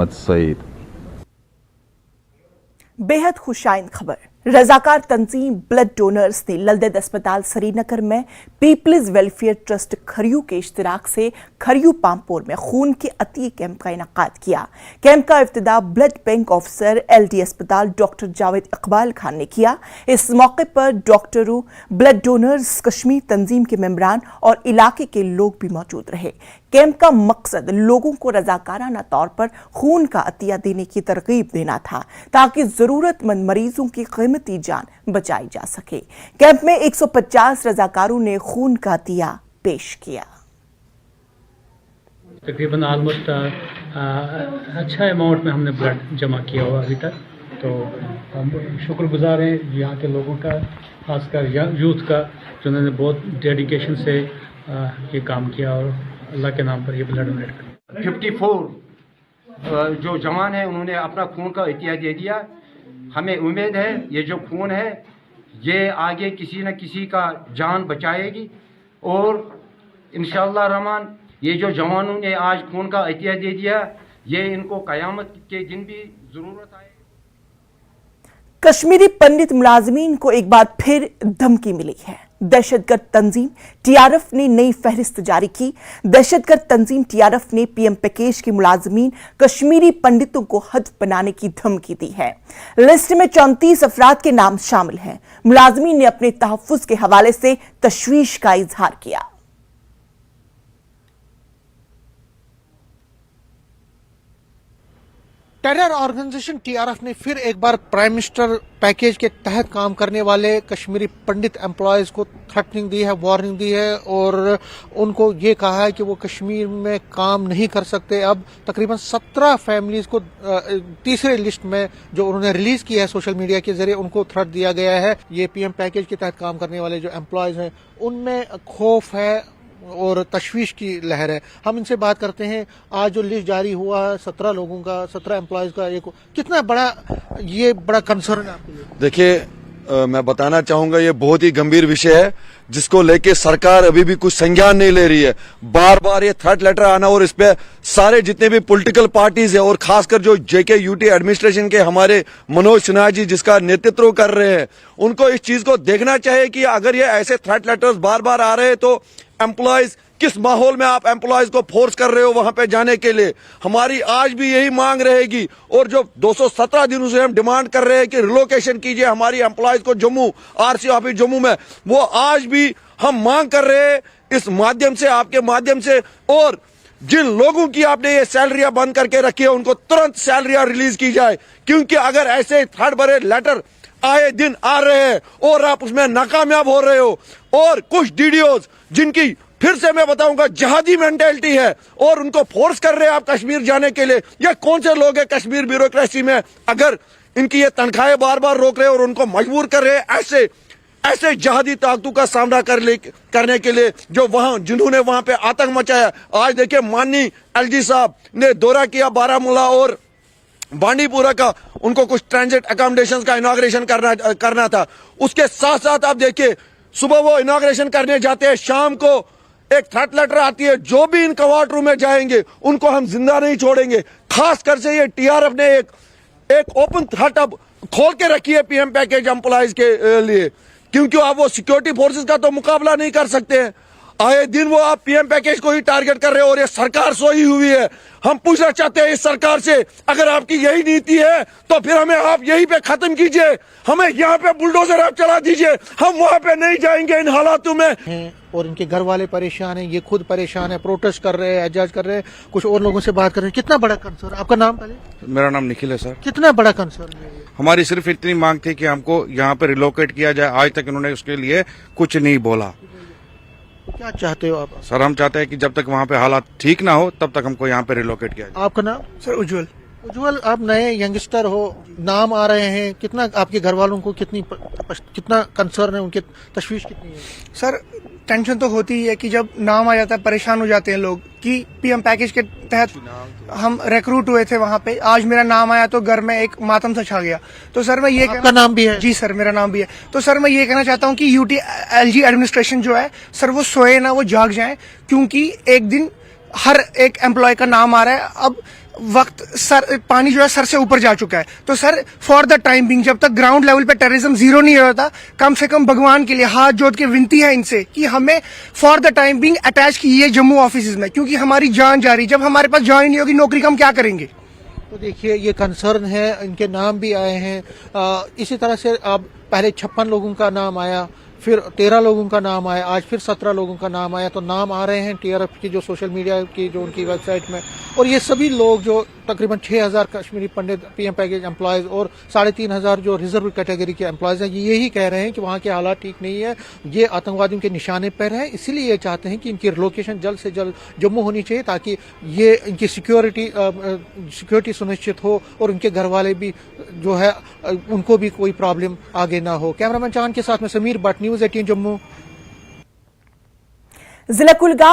सईद। बेहद खुशाइन खबर। रजाकार तंजीम blood donors ने ललदेद अस्पताल श्रीनगर में पीपल्स वेलफेयर ट्रस्ट खरियू के इश्तिराक से खरियू पामपोर में खून के अतीय कैंप का इनेकाद किया। कैंप का इफ्तिदा ब्लड बैंक ऑफिसर LD अस्पताल डॉक्टर जावेद इकबाल खान ने किया। इस मौके पर डॉक्टरों, ब्लड डोनर्स, कश्मीर तंजीम के मेंबरान और इलाके के लोग भी मौजूद रहे। कैंप का मकसद लोगों को रजाकाराना तौर पर खून का अतिया देने की तरगीब देना था ताकि जरूरतमंद मरीजों की कीमती जान बचाई जा सके। कैंप में 150 रजाकारों ने खून का अतिया पेश किया। तकरीबन ऑलमोस्ट अच्छा अमाउंट में हमने ब्लड जमा किया हुआ अभी तक, तो हम शुक्रगुजार हैं यहाँ के लोगों का, खासकर यूथ का, जिन्होंने बहुत डेडिकेशन से ये काम किया और अल्लाह के नाम पर ये ब्लड डोनेट किया। 54 जो जवान है उन्होंने अपना खून का इतिया दे दिया। हमें उम्मीद है ये जो खून है ये आगे किसी न किसी का जान बचाएगी और इंशाअल्लाह रहमान ये जो जवानों ने आज खून का इतिया दे दिया ये इनको क़यामत के दिन भी ज़रूरत आए। कश्मीरी पंडित मुलाजमीन को एक बार फिर धमकी मिली है। दहशतगर्द तंजीम TRF ने नई फहरिस्त जारी की। दहशतगर्द तंजीम TRF ने PM पैकेज के मुलाजमीन कश्मीरी पंडितों को हद बनाने की धमकी दी है। लिस्ट में 34 अफराद के नाम शामिल हैं। मुलाजमीन ने अपने तहफ्फुज के हवाले से तशवीश का इजहार किया। टेरर ऑर्गेनाइजेशन TRF ने फिर एक बार प्राइम मिनिस्टर पैकेज के तहत काम करने वाले कश्मीरी पंडित एम्प्लॉयज को थ्रेटनिंग दी है, वार्निंग दी है और उनको ये कहा है कि वो कश्मीर में काम नहीं कर सकते। अब तकरीबन 17 फैमिलीज को तीसरे लिस्ट में जो उन्होंने रिलीज किया है सोशल मीडिया के जरिए उनको थ्रेट दिया गया है। ये PM पैकेज के तहत काम करने वाले जो एम्प्लॉयज हैं उनमें खौफ है और तशवीश की लहर है। हम इनसे बात करते हैं। आज जो लिस्ट जारी हुआ है 17 लोगों का, 17 एम्प्लॉयज का, एक कितना बड़ा कंसर्न है आपके लिए? देखिए मैं बताना चाहूंगा ये बहुत ही गंभीर विषय है जिसको लेके सरकार अभी भी कुछ संज्ञान नहीं ले रही है। बार बार ये थ्रेट लेटर आना और इस पे सारे जितने भी पॉलिटिकल पार्टीज है और खासकर जो JKUT एडमिनिस्ट्रेशन के हमारे मनोज सिन्हा जी जिसका नेतृत्व कर रहे हैं उनको इस चीज को देखना चाहिए कि अगर ये ऐसे थ्रेट लेटर्स बार बार आ रहे हैं तो एम्प्लॉयज किस माहौल में आप एम्प्लॉयज को फोर्स कर रहे हो वहां पे जाने के लिए। हमारी आज भी यही मांग रहेगी और जो 217 दिनों से हम डिमांड कर रहे हैं कि रिलोकेशन कीजिए हमारी एम्प्लॉयज को जम्मू RC ऑफिस जम्मू में, वो आज भी हम मांग कर रहे हैं इस माध्यम से, आपके माध्यम से। और जिन लोगों की आपने ये सैलरियां बंद करके रखी है उनको तुरंत सैलरियां रिलीज की जाए, क्योंकि अगर ऐसे थर्ड बड़े लेटर आए दिन आ रहे हैं और आप उसमें नाकामयाब हो रहे हो और कुछ DDOs जिनकी फिर से मैं बताऊंगा जहादी मेंटेलिटी है और उनको फोर्स कर रहे हैं आप कश्मीर जाने के लिए। ये कौन से लोग हैं कश्मीर ब्यूरोक्रेसी में अगर इनकी ये तनख्वाहें बार बार रोक रहे हैं और उनको मजबूर कर रहे हैं ऐसे जहादी ताकतों का सामना करने के लिए जो जिन्होंने वहां पे आतंक मचाया। आज देखिए माननीय LG साहब ने दौरा किया बारामूला और बांडीपुरा का, उनको कुछ ट्रांजिट अकोमोडेशन का इनॉग्रेशन करना था। उसके साथ साथ आप देखिए सुबह वो इनॉग्रेशन करने जाते हैं, शाम को एक थ्रेट लेटर आती है जो भी इन क्वार्टर रूम में जाएंगे उनको हम जिंदा नहीं छोड़ेंगे। खासकर से ये TRF ने एक ओपन थ्रेट अब खोल के रखी है PM पैकेज एम्प्लॉयज के लिए, क्योंकि आप वो सिक्योरिटी फोर्सेस का तो मुकाबला नहीं कर सकते हैं। आए दिन वो आप PM पैकेज को ही टारगेट कर रहे हो और ये सरकार सोई हुई है। हम पूछना चाहते हैं इस सरकार से, अगर आपकी यही नीति है तो फिर हमें आप यहीं पे खत्म कीजिए, हमें यहाँ पे बुलडोजर आप चला दीजिए, हम वहाँ पे नहीं जाएंगे इन हालातों में। और इनके घर वाले परेशान हैं, ये खुद परेशान है, प्रोटेस्ट कर रहे हैं, एहतजाज कर रहे हैं। कुछ और लोगों से बात कर रहे हैं। कितना बड़ा कंसर्न? आपका नाम पहले? मेरा नाम निखिल है सर। कितना बड़ा कंसर्न है? हमारी सिर्फ इतनी मांग थी कि हमको यहाँ पे रिलोकेट किया जाए। आज तक इन्होंने उसके लिए कुछ नहीं बोला। क्या चाहते हो आप? सर हम चाहते हैं कि जब तक वहाँ पे हालात ठीक ना हो तब तक हमको यहाँ पे रिलोकेट किया जाए। आपका नाम? सर उज्जवल। उज्जवल, आप नए यंगस्टर हो, नाम आ रहे हैं, कितना आपके घर वालों को कितना कंसर्न है, उनकी तशवीश कितनी है? सर टेंशन तो होती ही है कि जब नाम आ जाता है परेशान हो जाते हैं लोग कि PM पैकेज के तहत हम रिक्रूट हुए थे वहाँ पे, आज मेरा नाम आया तो घर में एक मातम सा छा गया। तो सर मैं ये आपका नाम भी है? जी सर मेरा नाम भी है। तो सर मैं ये कहना चाहता हूँ कि UT LG एडमिनिस्ट्रेशन जो है सर वो सोए ना, वो जाग जाए, क्योंकि एक दिन हर एक एम्प्लॉय का नाम आ रहा है। अब वक्त सर पानी जो है सर से ऊपर जा चुका है। तो sir for the time being जब तक ग्राउंड लेवल पे टेररिज्म जीरो नहीं होता, कम से कम भगवान के लिए हाथ जोड़ के विनती है इनसे कि हमें for the time being attach कीजिए जम्मू ऑफिस में, क्योंकि हमारी जान जा रही। जब हमारे पास जान ही नहीं होगी नौकरी का हम क्या करेंगे। तो देखिए ये कंसर्न है, इनके नाम भी आए हैं। इसी तरह से अब पहले 56 लोगों का नाम आया, फिर 13 लोगों का नाम आया, आज फिर 17 लोगों का नाम आया। तो नाम आ रहे हैं टीआरएफ की जो सोशल मीडिया की जो उनकी वेबसाइट में, और ये सभी लोग जो तकरीबन 6000 कश्मीरी पंडित पीएम पैकेज एम्प्लॉयज और 3500 जो रिजर्व कैटेगरी के एम्प्लॉयज हैं, ये यही कह रहे हैं कि वहाँ के हालात ठीक नहीं है, ये आतंकवादियों के निशाने पर है। इसीलिए ये चाहते हैं कि इनकी रिलोकेशन जल्द से जल्द जम्मू होनी चाहिए, ताकि ये इनकी सिक्योरिटी सुनिश्चित हो और उनके घर वाले भी जो है उनको भी कोई प्रॉब्लम आगे ना हो। कैमरामैन चांद के साथ में समीर भट्ट, न्यूज़ 18 जम्मू। जिला कुलगाम